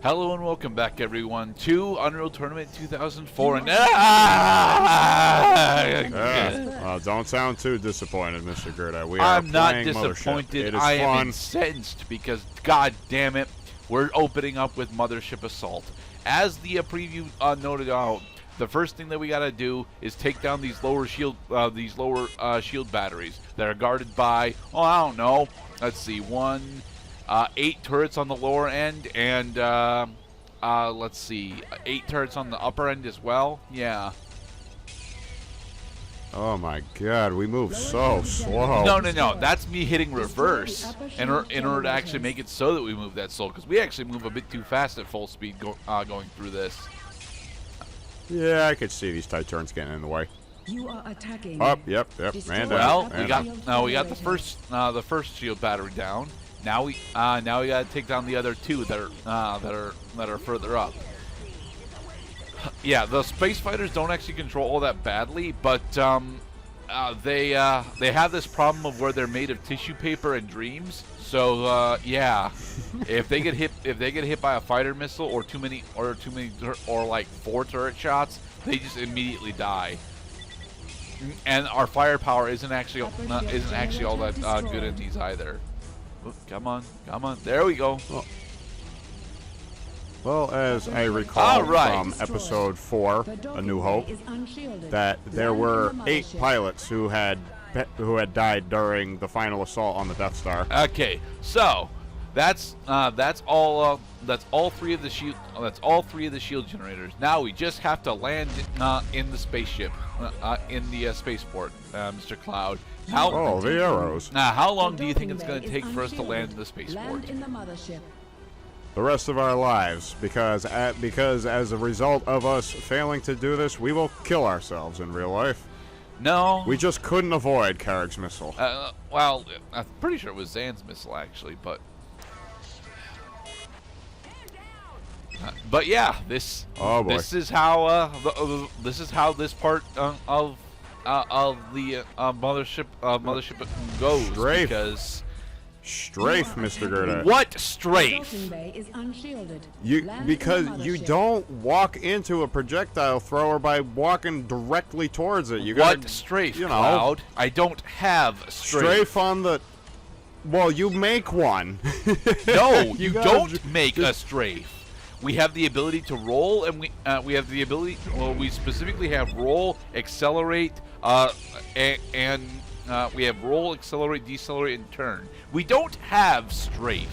Hello and welcome back, everyone, to Unreal Tournament 2004. And don't sound too disappointed, Mr. Gerdat. I'm not disappointed. I am incensed because, god damn it, we're opening up with Mothership Assault. As the preview noted out, the first thing that we gotta do is take down these lower shield batteries that are guarded by, oh, I don't know. Let's see, 8 turrets on the lower end, and let's see, 8 turrets on the upper end as well. Yeah. Oh my god, we move so slow. No. That's me hitting reverse in order to actually make it so that we move that slow, because we actually move a bit too fast at full speed going through this. Yeah, I could see these tight turns getting in the way. You are attacking. Up, yep. Man down. Well, man we got the first shield battery down. Now we gotta take down the other 2 that are further up. Yeah, the space fighters don't actually control all that badly, but they have this problem of where they're made of tissue paper and dreams. So yeah, if they get hit by a fighter missile or too many or like 4 turret shots, they just immediately die. And our firepower isn't actually all that good in these either. Oh, come on. There we go. Well, as I recall from episode 4, A New Hope, that there were 8 pilots who had died during the final assault on the Death Star. Okay, so that's all 3 of the shield. That's all 3 of the shield generators. Now we just have to land in the spaceship, in the spaceport, Mr. Cloud. The arrows. Now, how long do you think it's going to take for us to land in the spaceport? The rest of our lives, because as a result of us failing to do this, we will kill ourselves in real life. No. We just couldn't avoid Carrick's missile. Well, I'm pretty sure it was Zan's missile, actually, but yeah, this is how this part of the mothership goes. Strafe. Because strafe, Mr. Gerdat. What strafe? Because you don't walk into a projectile thrower by walking directly towards it. You got strafe, Cloud? I don't have strafe. Strafe on the. Well, you make one. No, you don't make a strafe. We have the ability to roll, and we have the ability. Well, we specifically have roll, accelerate, and we have roll, accelerate, decelerate, and turn. We don't have strafe.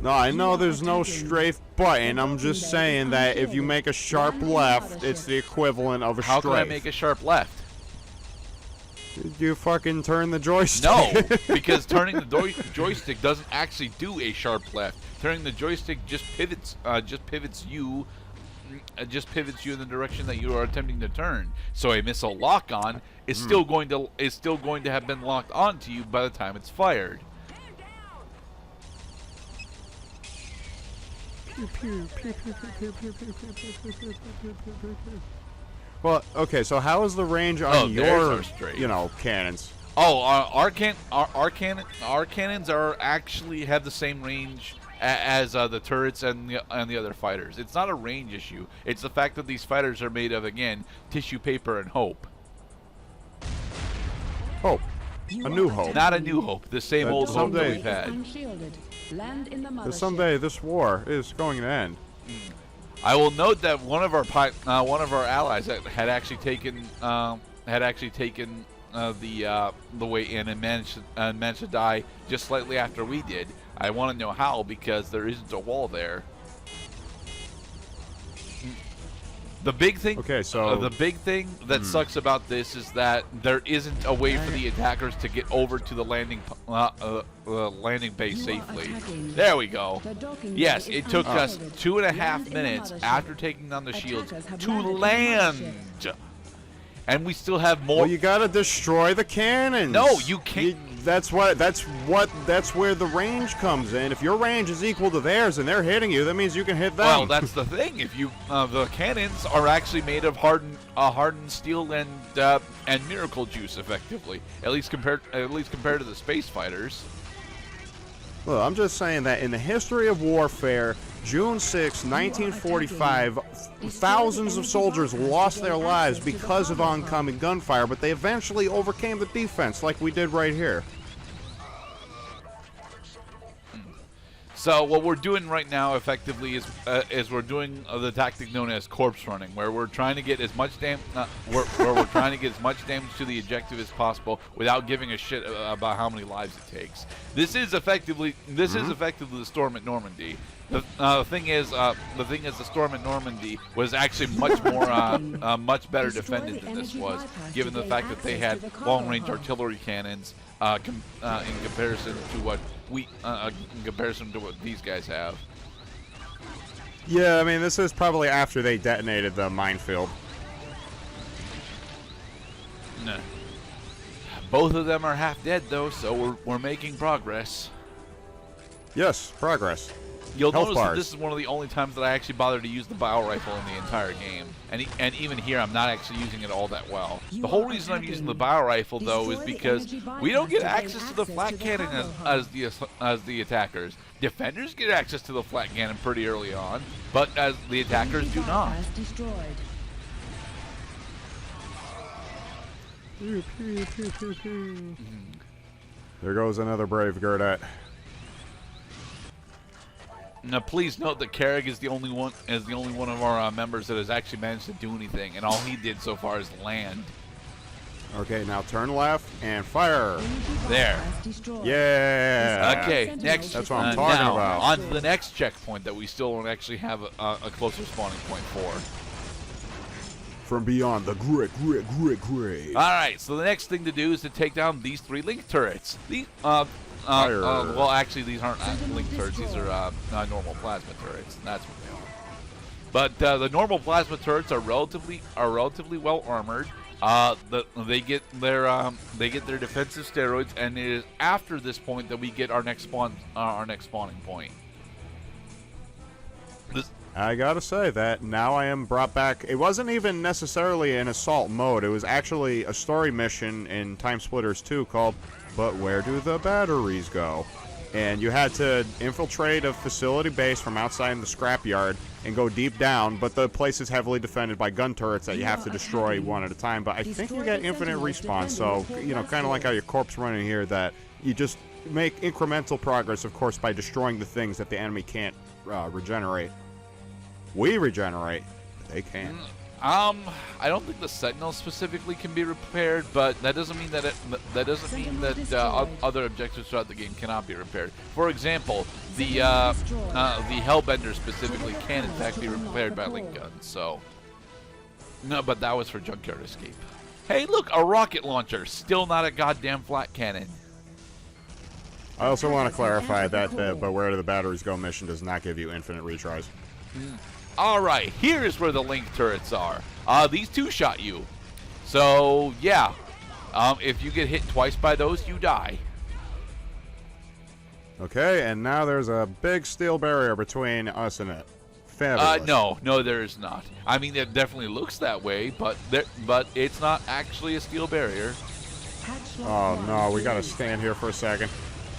No, I know there's no strafe button. I'm just saying that if you make a sharp left, it's the equivalent of a strafe. How can I make a sharp left? You fucking turn the joystick. No, because turning the joystick doesn't actually do a sharp left. Turning the joystick just pivots you in the direction that you are attempting to turn. So a missile lock-on is still going to have been locked onto you by the time it's fired. Well, okay, so how is the range on your, cannons? Oh, our cannons are actually have the same range as the turrets and the other fighters. It's not a range issue. It's the fact that these fighters are made of, again, tissue paper and hope. Hope. A new hope. Not a new hope. The same old hope that we've had. Someday this war is going to end. I will note that one of our allies that had actually taken the way in and managed to die just slightly after we did. I want to know how, because there isn't a wall there. The big thing. Okay, so the big thing that sucks about this is that there isn't a way for the attackers to get over to the landing base safely. There we go. Yes, it took us 2.5 minutes after taking down the shields to land, and we still have more. Well, you gotta destroy the cannons. No, you can't. That's where the range comes in. If your range is equal to theirs and they're hitting you, that means you can hit them. Well, that's the thing. If you the cannons are actually made of hardened steel and miracle juice, effectively. At least compared to the space fighters. Well, I'm just saying that in the history of warfare, June 6, 1945, thousands of soldiers lost their lives because of oncoming gunfire, but they eventually overcame the defense like we did right here. So what we're doing right now, effectively, is we're doing the tactic known as corpse running, where we're trying to get as much damage to the objective as possible without giving a shit about how many lives it takes. This is effectively the storm at Normandy. The thing is, the storm at Normandy was actually much more, much better defended than this was, given the fact that they had long-range artillery cannons in comparison to what these guys have. Yeah, I mean, this is probably after they detonated the minefield. Nah. Both of them are half dead, though, so we're making progress. Yes, progress. You'll notice that this is one of the only times that I actually bothered to use the bio rifle in the entire game. And even here, I'm not actually using it all that well. The whole reason I'm using the bio rifle, though, is because we don't get access to the flat cannon as the attackers. Defenders get access to the flat cannon pretty early on, but as the attackers do not. There goes another brave Gerdat. Now, please note that Carrick is the only one of our members that has actually managed to do anything, and all he did so far is land. Okay, now turn left and fire. There. Yeah. Okay, next. That's what I'm talking about. On to the next checkpoint that we still don't actually have a closer spawning point for. From beyond the great. All right, so the next thing to do is to take down these 3 link turrets. Well, actually, these aren't link turrets. These are normal plasma turrets. That's what they are. But the normal plasma turrets are relatively well armored. They get their defensive steroids, and it is after this point that we get our next spawning point. I gotta say that now I am brought back. It wasn't even necessarily an assault mode. It was actually a story mission in Time Splitters 2 called "But Where Do the Batteries Go?" And you had to infiltrate a facility base from outside in the scrapyard and go deep down, but the place is heavily defended by gun turrets that you have to destroy one at a time. But I think you get infinite respawn, so, you know, kind of like how your corpse running here, that you just make incremental progress, of course, by destroying the things that the enemy can't regenerate. We regenerate, but they can't. I don't think the Sentinel specifically can be repaired, but that doesn't mean that other objectives throughout the game cannot be repaired. For example, the Hellbender specifically can in fact be repaired by link guns. So, no, but that was for Junkyard Escape. Hey, look, a rocket launcher, still not a goddamn flat cannon. I also want to clarify that the "But Where Do the Batteries Go" mission does not give you infinite retries. Alright, here's where the link turrets are. These 2 shot you. So, yeah. If you get hit twice by those, you die. Okay, and now there's a big steel barrier between us and it. Fabulous. No, there is not. I mean, it definitely looks that way, but it's not actually a steel barrier. Oh, no, we gotta stand here for a second.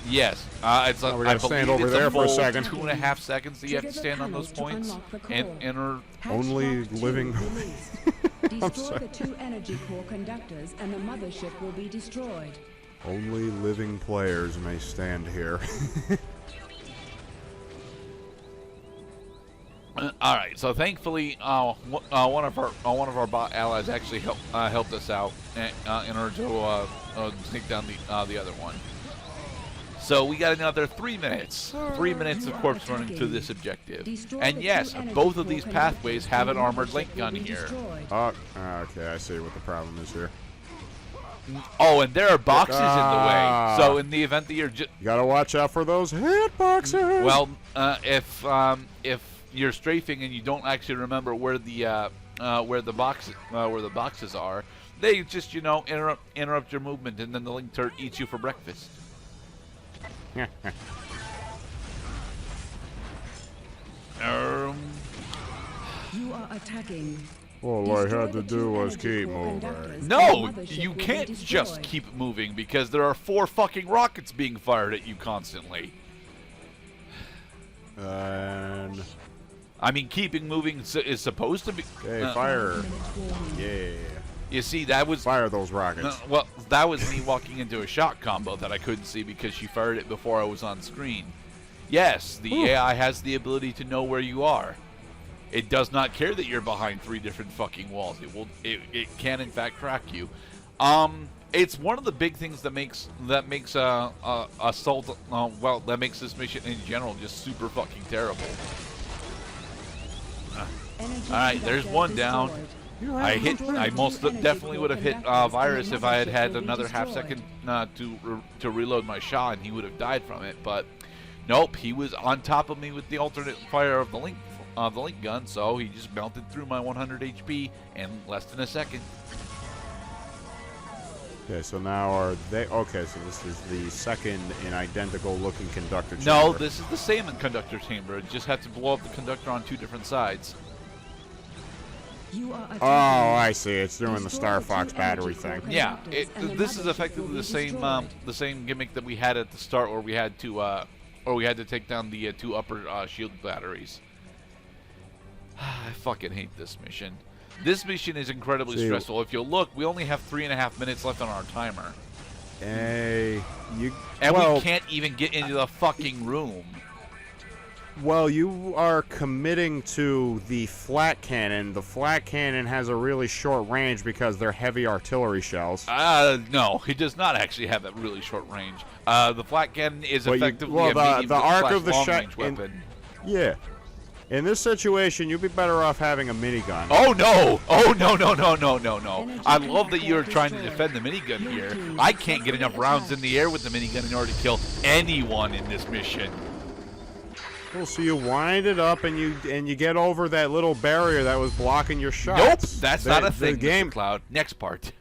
Yes, we gotta stand over there for a second. 2.5 seconds that you have to stand on those points, and only living. Destroy the 2 energy core conductors, and the mothership will be destroyed. Only living players may stand here. All right, so thankfully, one of our bot allies actually helped us out in order to take down the other one. So we got another 3 minutes. 3 minutes of corpse running to this objective. And yes, both of these pathways have an armored link gun here. Okay, I see what the problem is here. Oh, and there are boxes in the way. So in the event that you're you gotta watch out for those hit boxes. Well, if you're strafing and you don't actually remember where the boxes are, they just, you know, interrupt your movement, and then the link turret eats you for breakfast. You are attacking. All I had to do was keep moving. No, you can't just keep moving because there are 4 fucking rockets being fired at you constantly. And I mean, keeping moving is supposed to be. okay, fire. Yeah. You see, that was fire those rockets. Well, that was me walking into a shot combo that I couldn't see because she fired it before I was on screen. Yes, the AI has the ability to know where you are. It does not care that you're behind 3 different fucking walls. It can in fact track you. It's one of the big things that makes Assault that makes this mission in general just super fucking terrible. All right, there's one down. I most definitely would have hit Virus if I had had another half second to reload my shot, and he would have died from it. But nope, he was on top of me with the alternate fire of the link gun, so he just melted through my 100 HP in less than a second. Okay, so now are they... Okay, so this is the second and identical-looking conductor chamber. No, this is the same conductor chamber. It just had to blow up the conductor on 2 different sides. Oh, I see. It's doing the Star Fox battery thing. Yeah, this is effectively the same gimmick that we had at the start, where we had to take down the 2 upper shield batteries. I fucking hate this mission. This mission is incredibly stressful. If you look, we only have 3.5 minutes left on our timer. We can't even get into the fucking room. Well, you are committing to the flat cannon. The flat cannon has a really short range because they're heavy artillery shells. No, it does not actually have a really short range. The flat cannon is effectively a medium the arc of the long-range weapon. Yeah. In this situation, you'd be better off having a minigun. Oh, no! Oh, no. I love that you're trying to defend the minigun here. I can't get enough rounds in the air with the minigun in order to kill anyone in this mission. Well, so you wind it up and you get over that little barrier that was blocking your shots. Nope, that's not a thing, Mr. Cloud. Next part.